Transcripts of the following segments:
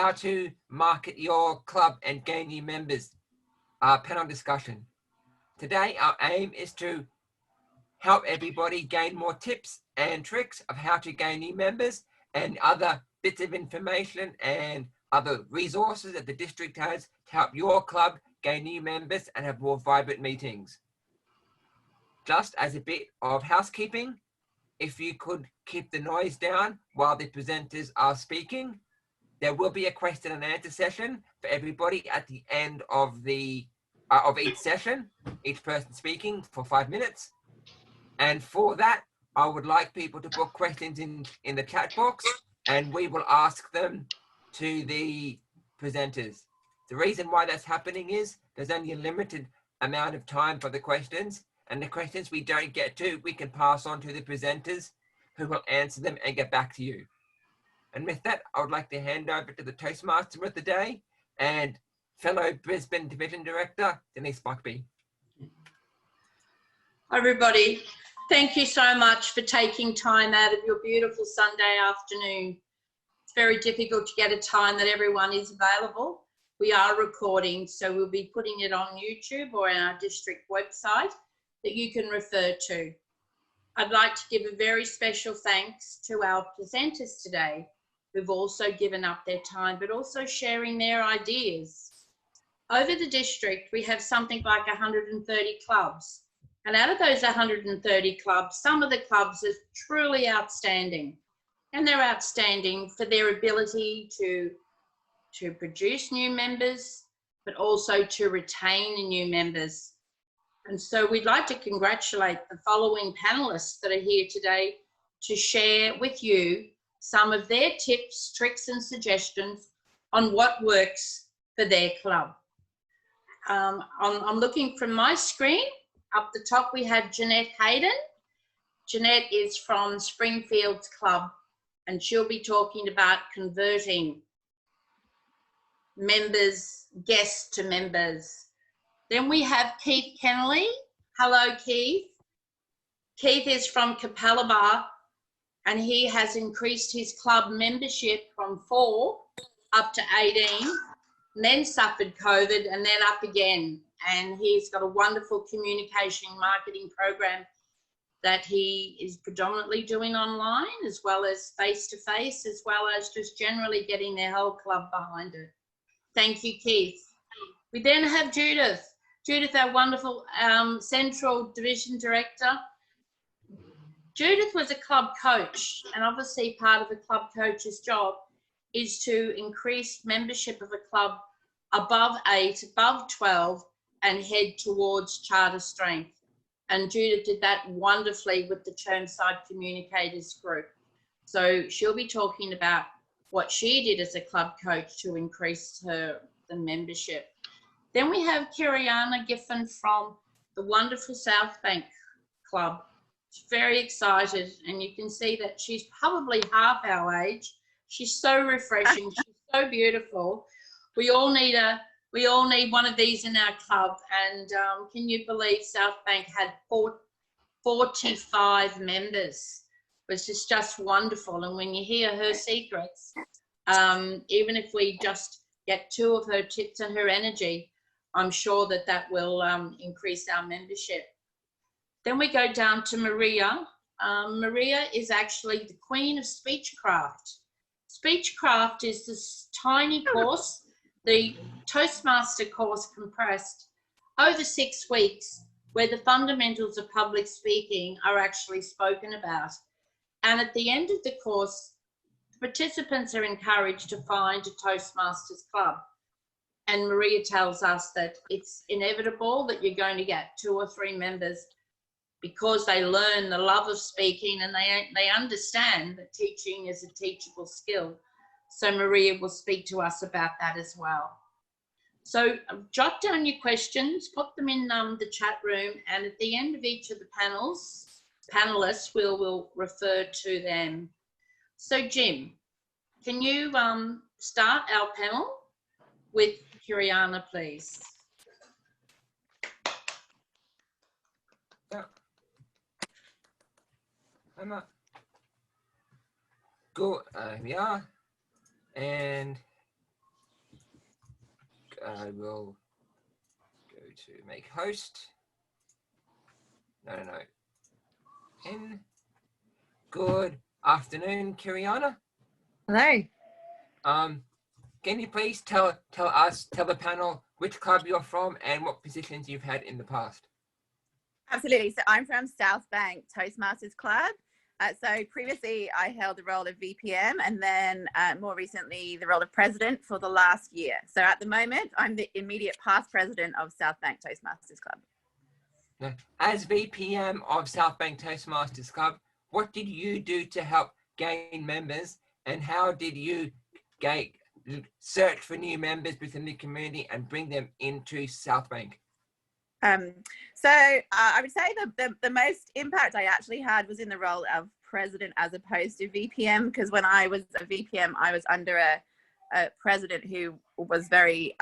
how to market your club and gain new members, panel discussion. Today, our aim is to help everybody gain more tips and tricks of how to gain new members and other bits of information and other resources that the district has to help your club gain new members and have more vibrant meetings. Just as a bit of housekeeping, if you could keep the noise down while the presenters are speaking, there will be a question and answer session for everybody at the end of the of each session, each person speaking for 5 minutes. And for that, I would like people to put questions in the chat box and we will ask them to the presenters. The reason why that's happening is there's only a limited amount of time for the questions, and the questions we don't get to, we can pass on to the presenters who will answer them and get back to you. And with that, I would like to hand over to the Toastmaster of the day and fellow Brisbane Division Director, Denise Buckby. Hi everybody, thank you so much for taking time out of your beautiful Sunday afternoon. It's very difficult to get a time that everyone is available. We are recording, so we'll be putting it on YouTube or our district website that you can refer to. I'd like to give a very special thanks to our presenters today, who've also given up their time, but also sharing their ideas. Over the district, we have something like 130 clubs. And out of those 130 clubs, some of the clubs are truly outstanding. And they're outstanding for their ability to produce new members, but also to retain new members. And so we'd like to congratulate the following panelists that are here today to share with you some of their tips, tricks and suggestions on what works for their club. I'm looking from my screen. Up the top we have Jeanette Hayden. Jeanette is from Springfields Club and she'll be talking about converting members, guests to members. Then we have Keith Kennelly. Hello, Keith. Keith is from Capalaba and he has increased his club membership from 4 up to 18, and then suffered COVID and then up again. And he's got a wonderful communication marketing program that he is predominantly doing online as well as face-to-face, as well as just generally getting their whole club behind it. Thank you, Keith. We then have Judith. Judith, our wonderful Central Division Director. Judith was a club coach, and obviously part of a club coach's job is to increase membership of a club above 8, above 12, and head towards charter strength. And Judith did that wonderfully with the Chermside Communicators Group. So she'll be talking about what she did as a club coach to increase the membership. Then we have Kiriana Giffin from the wonderful South Bank Club. She's very excited, and you can see that she's probably half our age. She's so refreshing. She's so beautiful. We all need one of these in our club. And can you believe South Bank had 45 members, which is just wonderful. And when you hear her secrets, even if we just get 2 of her tips and her energy, I'm sure that that will increase our membership. Then we go down to Maria. Maria is actually the queen of Speechcraft. Speechcraft is this tiny course, the Toastmaster course compressed over 6 weeks, where the fundamentals of public speaking are actually spoken about. And at the end of the course, participants are encouraged to find a Toastmasters club. And Maria tells us that it's inevitable that you're going to get 2 or 3 members because they learn the love of speaking and they understand that teaching is a teachable skill. So Maria will speak to us about that as well. So jot down your questions, put them in the chat room, and at the end of each of the panelists, we'll refer to them. So Jim, can you start our panel with Kiriana, please? Yeah. I'm up. Go, we are. And I will go to make host. No. In. Good afternoon, Kiriana. Hello. Can you please tell the panel which club you're from and what positions you've had in the past? Absolutely. So I'm from South Bank Toastmasters Club. So previously I held the role of VPM and then more recently the role of president for the last year. So at the moment, I'm the immediate past president of South Bank Toastmasters Club. Now, as VPM of South Bank Toastmasters Club, what did you do to help gain members and how did you search for new members within the community and bring them into South Bank? So I would say the most impact I actually had was in the role of president as opposed to VPM, because when I was a VPM, I was under a president who was very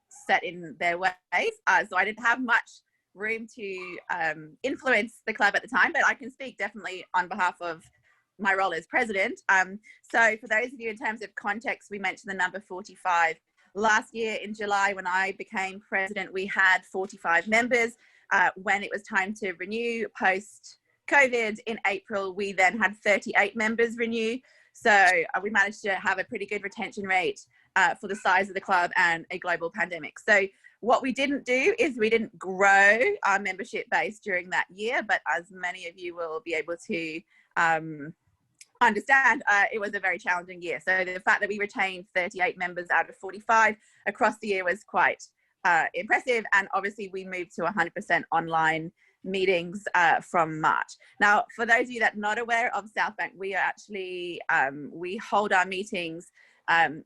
set in their ways. So I didn't have much room to influence the club at the time, but I can speak definitely on behalf of my role as president. So for those of you, in terms of context, we mentioned the number 45. Last year in July, when I became president, we had 45 members. When it was time to renew post-COVID in April, we then had 38 members renew. So we managed to have a pretty good retention rate for the size of the club and a global pandemic. So what we didn't do is we didn't grow our membership base during that year, but as many of you will be able to understand, it was a very challenging year. So the fact that we retained 38 members out of 45 across the year was quite impressive. And obviously we moved to 100% online meetings from March. Now, for those of you that are not aware of South Bank, we are actually, we hold our meetings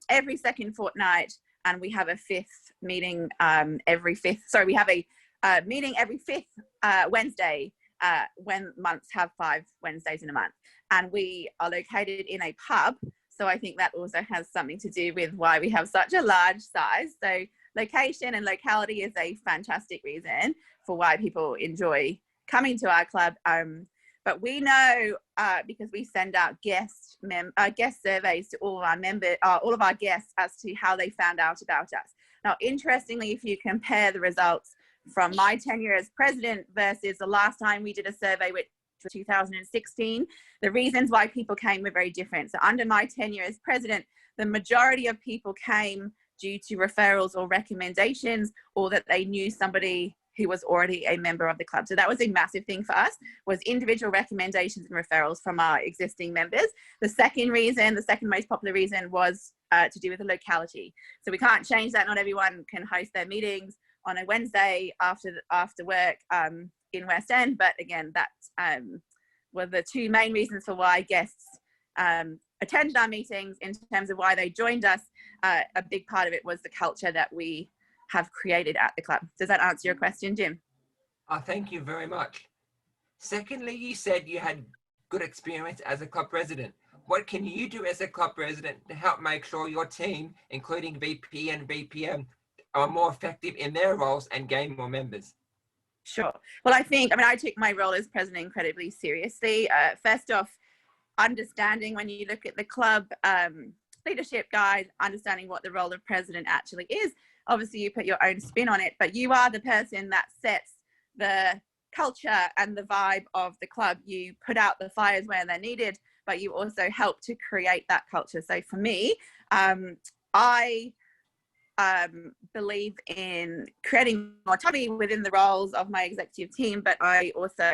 every second fortnight, and we have a fifth meeting we have a meeting every fifth Wednesday when months have 5 Wednesdays in a month. And we are located in a pub. So I think that also has something to do with why we have such a large size. So location and locality is a fantastic reason for why people enjoy coming to our club. But we know because we send out guest surveys to all of our guests as to how they found out about us. Now, interestingly, if you compare the results from my tenure as president versus the last time we did a survey, which was 2016, the reasons why people came were very different. So under my tenure as president, the majority of people came due to referrals or recommendations, or that they knew somebody who was already a member of the club. So that was a massive thing for us, was individual recommendations and referrals from our existing members. The second most popular reason was to do with the locality. So we can't change that. Not everyone can host their meetings on a Wednesday after work in West End, but again, that were the two main reasons for why guests attended our meetings. In terms of why they joined us, a big part of it was the culture that we have created at the club. Does that answer your question, Jim? Thank you very much. Secondly, you said you had good experience as a club president. What can you do as a club president to help make sure your team, including VP and VPM, are more effective in their roles and gain more members? Sure. Well, I took my role as president incredibly seriously. First off, understanding when you look at the club leadership guide, understanding what the role of president actually is. Obviously, you put your own spin on it, but you are the person that sets the culture and the vibe of the club. You put out the fires where they're needed, but you also help to create that culture. So for me, I believe in creating autonomy within the roles of my executive team, but I also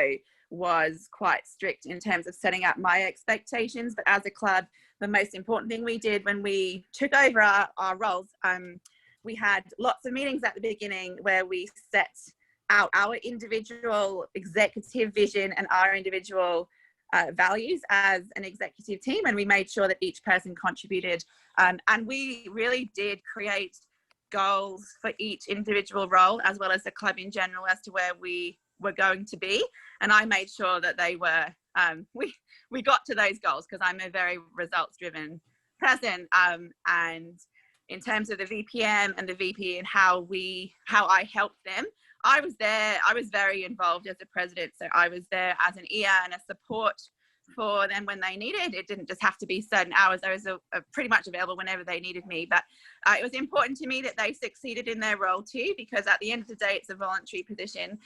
was quite strict in terms of setting out my expectations. But as a club, the most important thing we did when we took over our roles, we had lots of meetings at the beginning where we set out our individual executive vision and our individual values as an executive team, and we made sure that each person contributed, and we really did create goals for each individual role as well as the club in general as to where we were going to be. And I made sure that they were we got to those goals, because I'm a very results driven person, and in terms of the VPM and the VP and how I helped them, I was very involved as a president. So I was there as an ear and a support for them when they needed. It didn't just have to be certain hours. I was pretty much available whenever they needed me. But it was important to me that they succeeded in their role too, because at the end of the day, it's a voluntary position.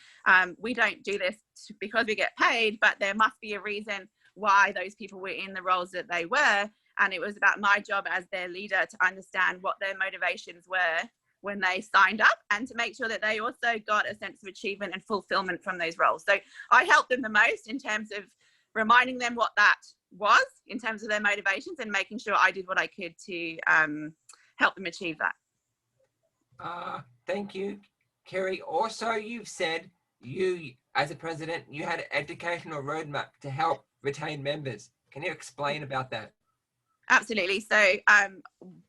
We don't do this because we get paid, but there must be a reason why those people were in the roles that they were. And it was about my job as their leader to understand what their motivations were when they signed up, and to make sure that they also got a sense of achievement and fulfillment from those roles. So I helped them the most in terms of reminding them what that was in terms of their motivations, and making sure I did what I could to help them achieve that. Thank you, Kerry. Also, you've said you, as a president, you had an educational roadmap to help retain members. Can you explain about that? Absolutely. So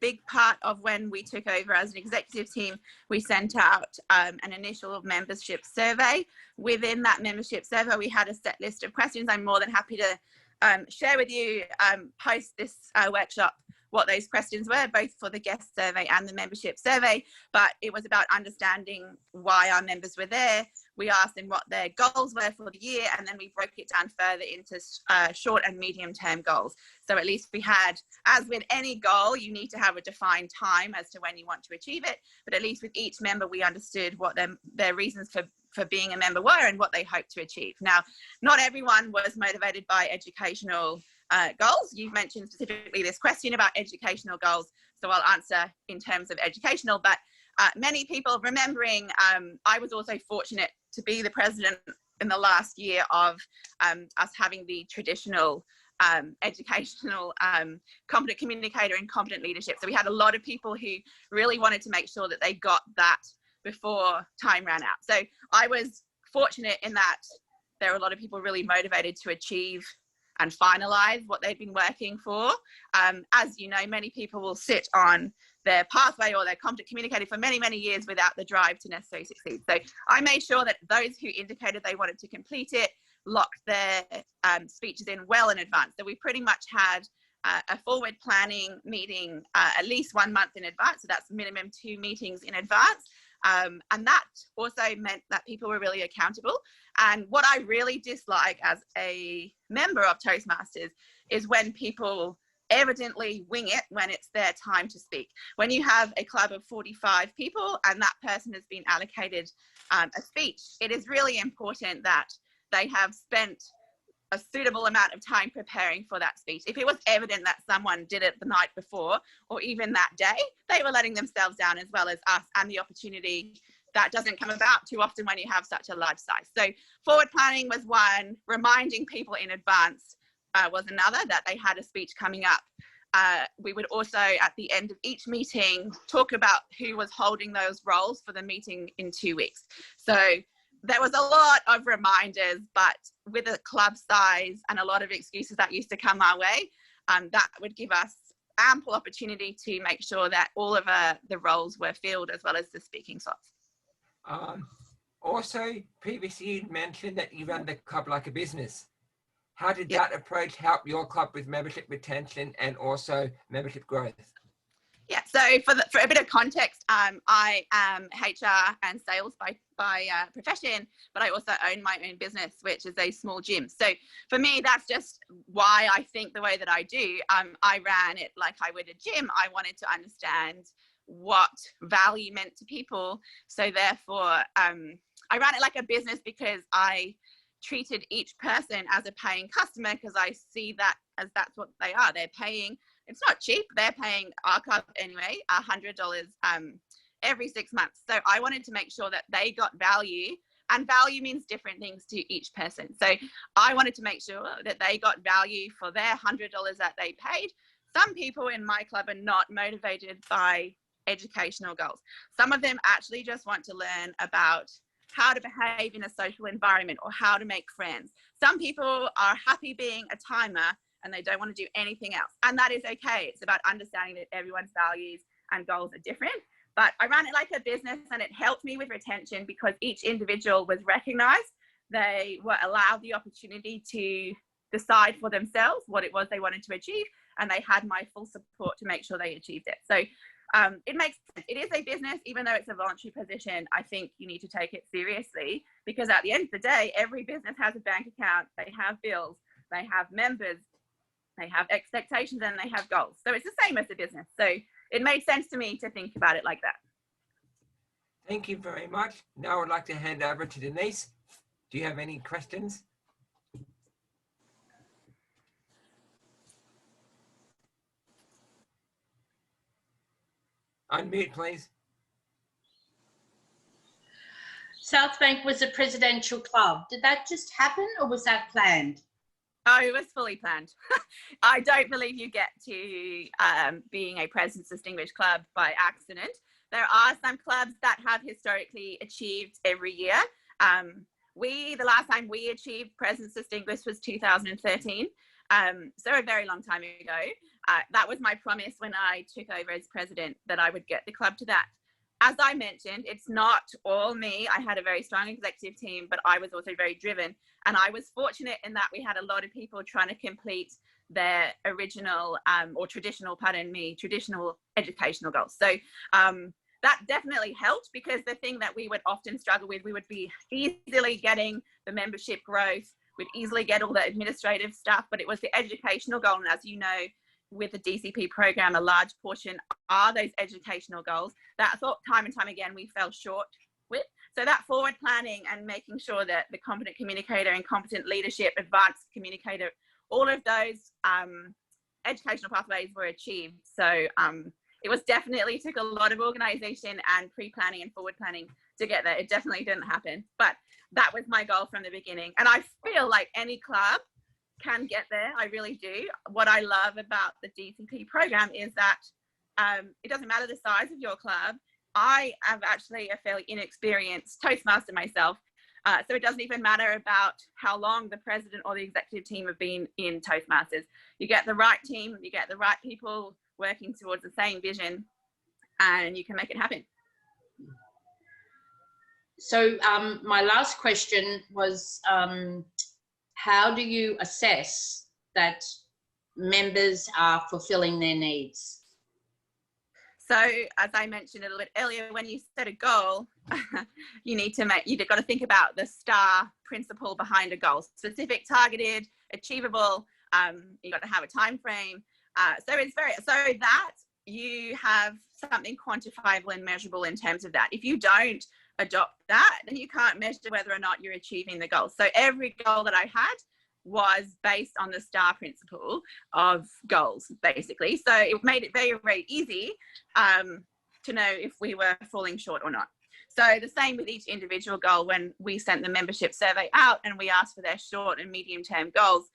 big part of when we took over as an executive team, we sent out an initial membership survey. Within that membership survey, we had a set list of questions. I'm more than happy to share with you post this workshop what those questions were, both for the guest survey and the membership survey. But it was about understanding why our members were there. We asked them what their goals were for the year, and then we broke it down further into short and medium term goals. So at least we had, as with any goal, you need to have a defined time as to when you want to achieve it. But at least with each member, we understood what their reasons for being a member were and what they hoped to achieve. Now, not everyone was motivated by educational goals. You've mentioned specifically this question about educational goals, so I'll answer in terms of educational, but many people remembering, I was also fortunate to be the president in the last year of us having the traditional educational competent communicator and competent leadership. So we had a lot of people who really wanted to make sure that they got that before time ran out. So I was fortunate in that there were a lot of people really motivated to achieve and finalize what they've been working for. As you know, many people will sit on their pathway or their competent communicator for many, many years without the drive to necessarily succeed. So I made sure that those who indicated they wanted to complete it locked their speeches in well in advance. So we pretty much had a forward planning meeting at least 1 month in advance. So that's minimum 2 meetings in advance. And that also meant that people were really accountable. And what I really dislike as a member of Toastmasters is when people evidently wing it when it's their time to speak. When you have a club of 45 people and that person has been allocated a speech, it is really important that they have spent a suitable amount of time preparing for that speech. If it was evident that someone did it the night before or even that day, they were letting themselves down, as well as us, and the opportunity that doesn't come about too often when you have such a large size. So forward planning was one, reminding people in advance was another, that they had a speech coming up. We would also, at the end of each meeting, talk about who was holding those roles for the meeting in 2 weeks. So there was a lot of reminders, but with a club size and a lot of excuses that used to come our way, that would give us ample opportunity to make sure that all of the roles were filled, as well as the speaking slots. Also, previously you mentioned that you run the club like a business. How did that approach help your club with membership retention and also membership growth? Yeah, so for a bit of context, I am HR and sales by profession, but I also own my own business, which is a small gym. So for me, that's just why I think the way that I do. I ran it like I would a gym. I wanted to understand what value meant to people. So therefore, I ran it like a business because I treated each person as a paying customer, because I see that as that's what they are. They're paying. It's not cheap. They're paying our club anyway, $100 every 6 months. So I wanted to make sure that they got value, and value means different things to each person. So I wanted to make sure that they got value for their $100 that they paid. Some people in my club are not motivated by educational goals. Some of them actually just want to learn about how to behave in a social environment or how to make friends. Some people are happy being a timer and they don't want to do anything else. And that is okay. It's about understanding that everyone's values and goals are different. But I ran it like a business, and it helped me with retention because each individual was recognized. They were allowed the opportunity to decide for themselves what it was they wanted to achieve, and they had my full support to make sure they achieved it. So it makes sense. It is a business, even though it's a voluntary position. I think you need to take it seriously, because at the end of the day, every business has a bank account, they have bills. they have members, they have expectations, and they have goals. So it's the same as a business. So it made sense to me to think about it like that. Thank you very much. Now I'd like to hand over to Denise. Do you have any questions? Unmute, please. South Bank was a presidential club. Did that just happen or was that planned? Oh, it was fully planned. I don't believe you get to being a President's Distinguished Club by accident. There are some clubs that have historically achieved every year. The last time we achieved President's Distinguished was 2013. So a very long time ago. That was my promise when I took over as president, that I would get the club to that. As I mentioned, it's not all me. I had a very strong executive team, but I was also very driven. And I was fortunate in that we had a lot of people trying to complete their original or traditional educational goals. So that definitely helped, because the thing that we would often struggle with, we would be easily getting the membership growth, we'd easily get all the administrative stuff, but it was the educational goal. And as you know, with the DCP program, a large portion are those educational goals that I thought time and time again we fell short with. So that forward planning and making sure that the competent communicator and competent leadership, advanced communicator, all of those educational pathways were achieved. So it was definitely took a lot of organization and pre-planning and forward planning to get there. It definitely didn't happen, but that was my goal from the beginning. And I feel like any club can get there. I really do. What I love about the DCP program is that it doesn't matter the size of your club. I am actually a fairly inexperienced Toastmaster myself. So it doesn't even matter about how long the president or the executive team have been in Toastmasters. You get the right team, you get the right people working towards the same vision, and you can make it happen. So my last question was, how do you assess that members are fulfilling their needs? So as I mentioned a little bit earlier, when you set a goal, you've got to think about the STAR principle behind a goal: specific, targeted, achievable. You've got to have a time frame. So that you have something quantifiable and measurable in terms of that. If you don't adopt that, then you can't measure whether or not you're achieving the goal. So every goal that I had was based on the STAR principle of goals, basically. So it made it very, very easy to know if we were falling short or not. So the same with each individual goal. When we sent the membership survey out and we asked for their short and medium term goals,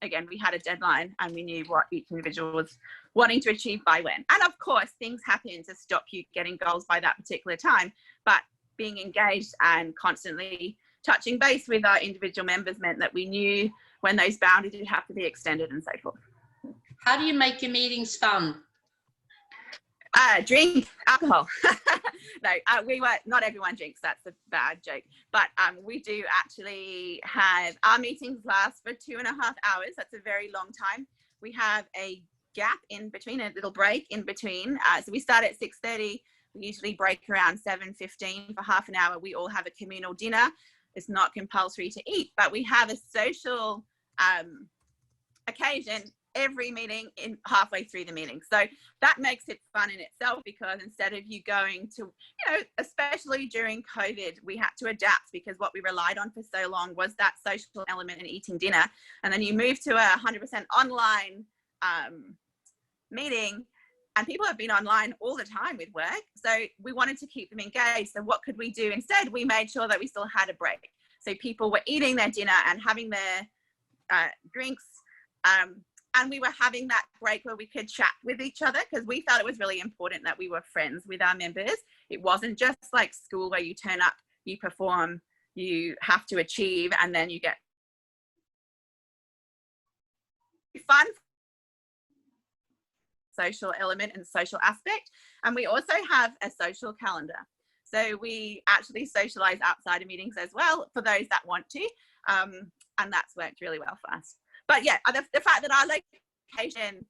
again, we had a deadline and we knew what each individual was wanting to achieve by when. And of course, things happen to stop you getting goals by that particular time, but being engaged and constantly touching base with our individual members meant that we knew when those boundaries would have to be extended and so forth. How do you make your meetings fun? Drink alcohol. No, not everyone drinks, that's a bad joke, but we do actually have, our meetings last for 2.5 hours. That's a very long time. We have a gap in between, a little break in between. So we start at 6:30. We usually break around 7:15 for half an hour. We all have a communal dinner. It's not compulsory to eat, but we have a social occasion every meeting in halfway through the meeting. So that makes it fun in itself, because instead of you going to, especially during COVID, we had to adapt, because what we relied on for so long was that social element and eating dinner. And then you move to a 100% online meeting, and people have been online all the time with work. So we wanted to keep them engaged. So what could we do instead? We made sure that we still had a break. So people were eating their dinner and having their drinks. And we were having that break where we could chat with each other, because we felt it was really important that we were friends with our members. It wasn't just like school where you turn up, you perform, you have to achieve, and then you get fun social element and social aspect. And we also have a social calendar. So we actually socialize outside of meetings as well for those that want to. And that's worked really well for us. But yeah, the fact that our location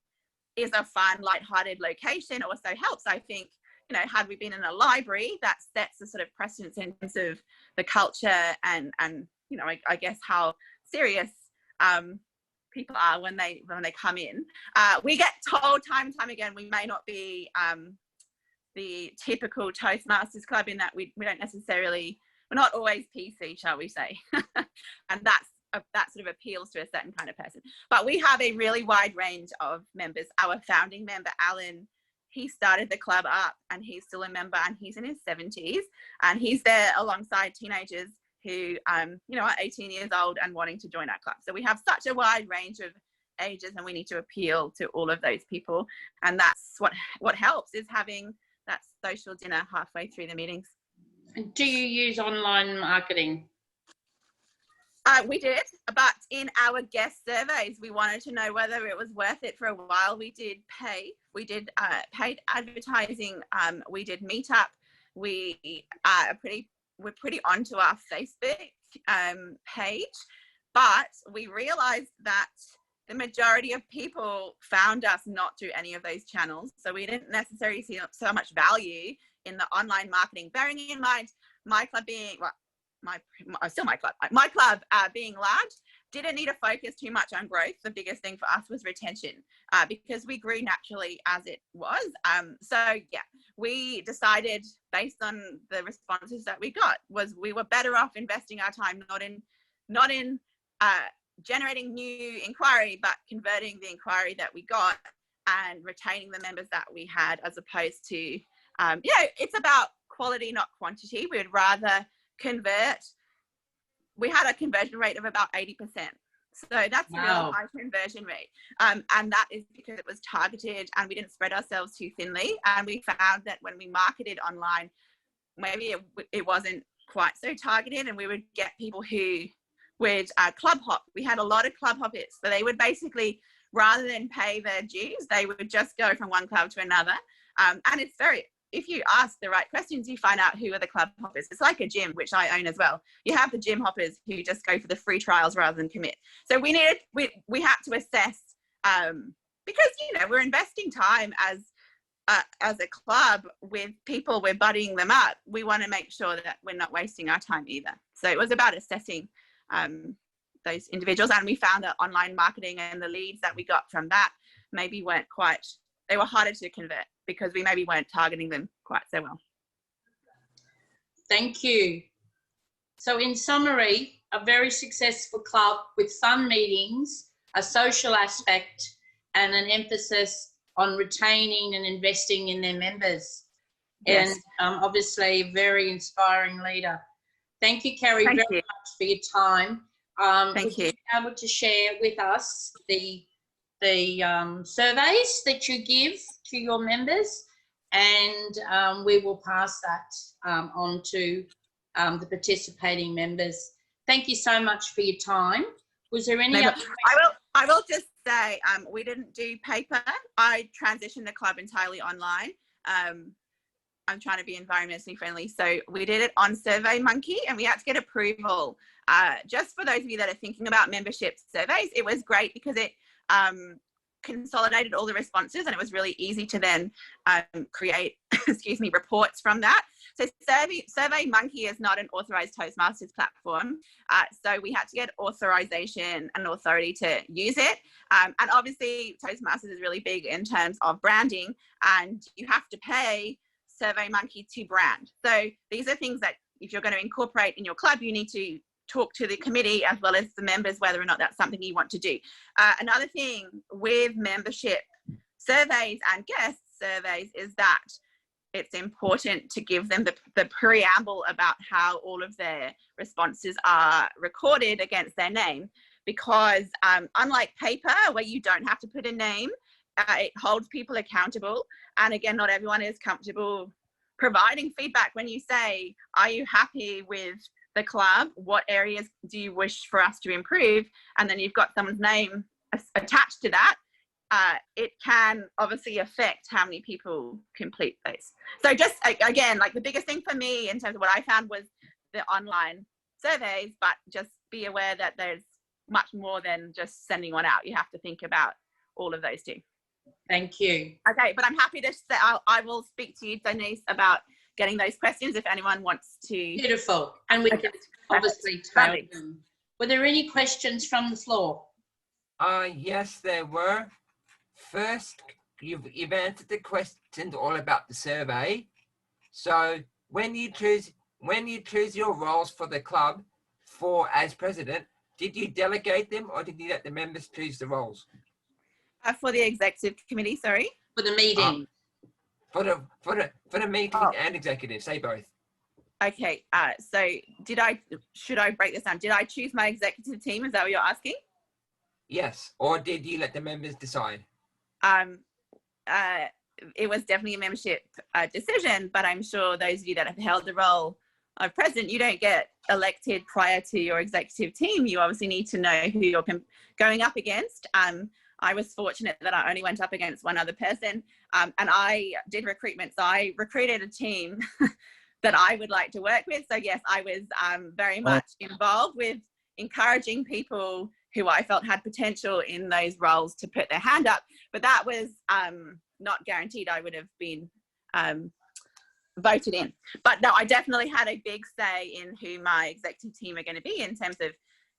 is a fun, lighthearted location also helps. I think, had we been in a library, that sets a sort of precedence in terms of the culture and I guess how serious people are when they come in. We get told time and time again we may not be the typical Toastmasters club in that we don't necessarily, we're not always PC, shall we say. And that sort of appeals to a certain kind of person. But we have a really wide range of members. Our founding member, Alan, he started the club up and he's still a member and he's in his 70s and he's there alongside teenagers who are 18 years old and wanting to join our club. So we have such a wide range of ages and we need to appeal to all of those people. And that's what helps, is having that social dinner halfway through the meetings. And do you use online marketing? We did, but in our guest surveys, we wanted to know whether it was worth it. For a while, we did pay. We did paid advertising. We did Meetup. We're pretty onto our Facebook page, but we realized that the majority of people found us not through any of those channels. So we didn't necessarily see so much value in the online marketing, bearing in mind my club being, well, my club being large, didn't need to focus too much on growth. The biggest thing for us was retention, because we grew naturally as it was. So yeah, we decided based on the responses that we got was we were better off investing our time not in generating new inquiry, but converting the inquiry that we got and retaining the members that we had, as opposed to it's about quality, not quantity. We would rather convert. We had a conversion rate of about 80%. So that's a real high conversion rate. And that is because it was targeted and we didn't spread ourselves too thinly. And we found that when we marketed online, maybe it wasn't quite so targeted, and we would get people who would club hop. We had a lot of club hoppers. So they would basically, rather than pay their dues, they would just go from one club to another. And it's if you ask the right questions, you find out who are the club hoppers. It's like a gym, which I own as well. You have the gym hoppers who just go for the free trials rather than commit. So we had to assess, because we're investing time as a club with people, we're buddying them up. We want to make sure that we're not wasting our time either. So it was about assessing those individuals, and we found that online marketing and the leads that we got from that maybe weren't quite, they were harder to convert because we maybe weren't targeting them quite so well. Thank you. So in summary, a very successful club with fun meetings, a social aspect, and an emphasis on retaining and investing in their members. Yes. And obviously a very inspiring leader. Thank you, Carrie, very much for your time. Thank you. Would you be able to share with us the surveys that you give to your members, and we will pass that on to the participating members. Thank you so much for your time. Was there any other? I will just say we didn't do paper. I transitioned the club entirely online. I'm trying to be environmentally friendly, so we did it on SurveyMonkey, and we had to get approval. Just for those of you that are thinking about membership surveys, it was great because it consolidated all the responses, and it was really easy to then create reports from that. So SurveyMonkey is not an authorized Toastmasters platform, so we had to get authorization and authority to use it. And obviously Toastmasters is really big in terms of branding, and you have to pay SurveyMonkey to brand. So these are things that if you're going to incorporate in your club, you need to talk to the committee as well as the members whether or not that's something you want to do. Another thing with membership surveys and guest surveys is that it's important to give them the preamble about how all of their responses are recorded against their name, because unlike paper where you don't have to put a name, it holds people accountable. And again, not everyone is comfortable providing feedback. When you say, are you happy with the club? What areas do you wish for us to improve? And then you've got someone's name attached to that. It can obviously affect how many people complete those. So just again, like the biggest thing for me in terms of what I found was the online surveys, but just be aware that there's much more than just sending one out. You have to think about all of those too. Thank you. Okay, but I'm happy to say, I will speak to you, Denise, about getting those questions if anyone wants to. Beautiful. And we can obviously tailor them. Were there any questions from the floor? Yes, there were. First, you've answered the questions all about the survey. So when you choose your roles for the club for as president, did you delegate them or did you let the members choose the roles? For the executive committee, sorry. For the meeting. For the meeting and executive, say both. Okay. So should I break this down? Did I choose my executive team? Is that what you're asking? Yes. Or did you let the members decide? It was definitely a membership decision, but I'm sure those of you that have held the role of president, you don't get elected prior to your executive team. You obviously need to know who you're going up against. I was fortunate that I only went up against one other person, and I did recruitment. So I recruited a team that I would like to work with. So yes, I was very much involved with encouraging people who I felt had potential in those roles to put their hand up. But that was not guaranteed I would have been voted in. But no, I definitely had a big say in who my executive team are going to be in terms of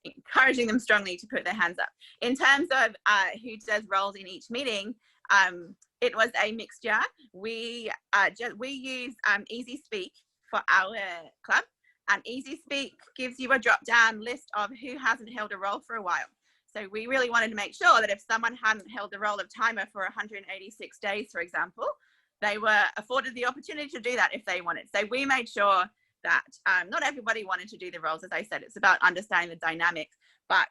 encouraging them strongly to put their hands up. In terms of who does roles in each meeting, it was a mixture. We use Easy Speak for our club, and Easy Speak gives you a drop-down list of who hasn't held a role for a while. So we really wanted to make sure that if someone hadn't held the role of timer for 186 days, for example, they were afforded the opportunity to do that if they wanted. So we made sure that not everybody wanted to do the roles. As I said, it's about understanding the dynamics. But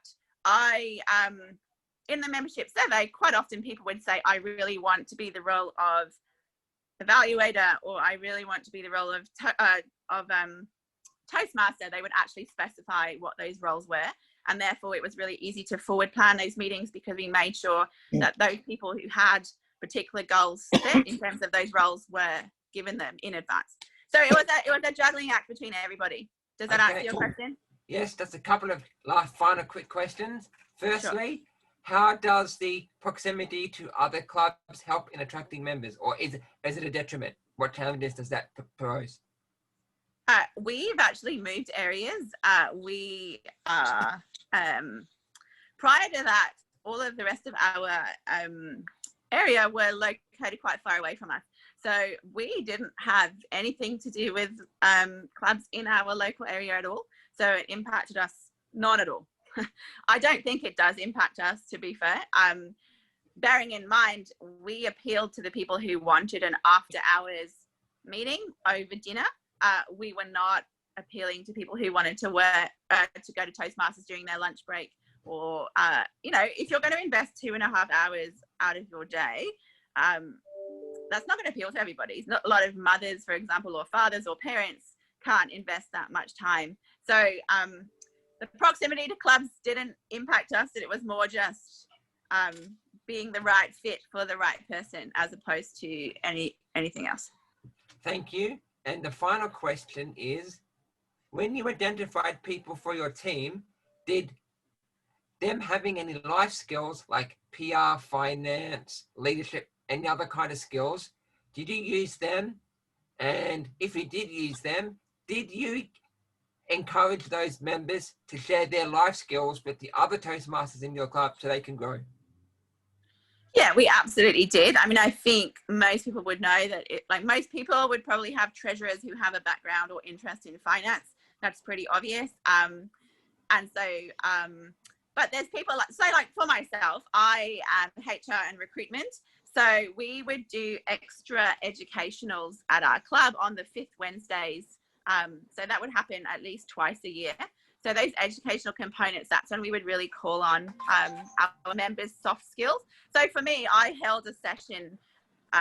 in the membership survey, quite often people would say, I really want to be the role of evaluator, or I really want to be the role of Toastmaster. They would actually specify what those roles were. And therefore, it was really easy to forward plan those meetings because we made sure that those people who had particular goals set in terms of those roles were given them in advance. So it was a juggling act between everybody. Does that answer your question? Yes, just a couple of final quick questions. Firstly, how does the proximity to other clubs help in attracting members, or is it a detriment? What challenges does that pose? We've actually moved areas. Prior to that, all of the rest of our area were located quite far away from us. So we didn't have anything to do with clubs in our local area at all. So it impacted us not at all. I don't think it does impact us, to be fair. Bearing in mind, we appealed to the people who wanted an after hours meeting over dinner. We were not appealing to people who wanted to work to go to Toastmasters during their lunch break, or if you're going to invest 2.5 hours out of your day, that's not going to appeal to everybody. Not a lot of mothers, for example, or fathers or parents can't invest that much time. So the proximity to clubs didn't impact us. It was more just being the right fit for the right person as opposed to anything else. Thank you. And the final question is, when you identified people for your team, did them having any life skills like PR, finance, leadership, any other kind of skills, did you use them? And if you did use them, did you encourage those members to share their life skills with the other Toastmasters in your club so they can grow? Yeah, we absolutely did. I mean, I think most people would know that most people would probably have treasurers who have a background or interest in finance. That's pretty obvious. But there's people like for myself, I am HR and recruitment. So we would do extra educationals at our club on the 5th Wednesdays. So that would happen at least twice a year. So those educational components, that's when we would really call on our members' soft skills. So for me, I held a session,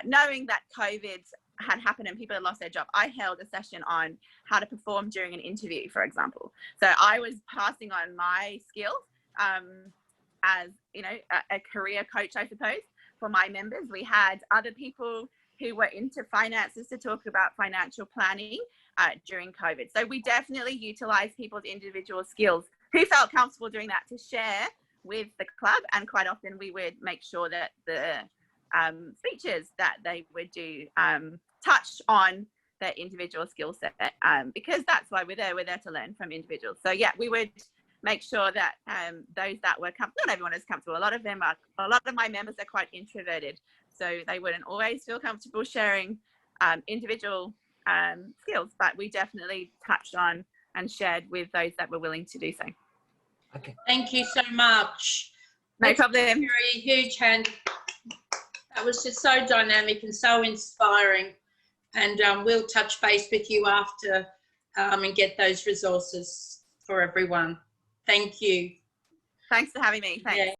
knowing that COVID had happened and people had lost their job. I held a session on how to perform during an interview, for example. So I was passing on my skills as, a career coach, I suppose, for my members. We had other people who were into finances to talk about financial planning during COVID. So we definitely utilized people's individual skills who felt comfortable doing that to share with the club. And quite often we would make sure that the speeches that they would do touched on their individual skill set, because that's why we're there to learn from individuals. So yeah, we would make sure that those that were comfortable, not everyone is comfortable. A lot of my members are quite introverted, so they wouldn't always feel comfortable sharing individual skills, but we definitely touched on and shared with those that were willing to do so. Okay. Thank you so much. No Let's problem. give her a huge hand. That was just so dynamic and so inspiring. And we'll touch base with you after and get those resources for everyone. Thank you. Thanks for having me. Thanks. Yeah.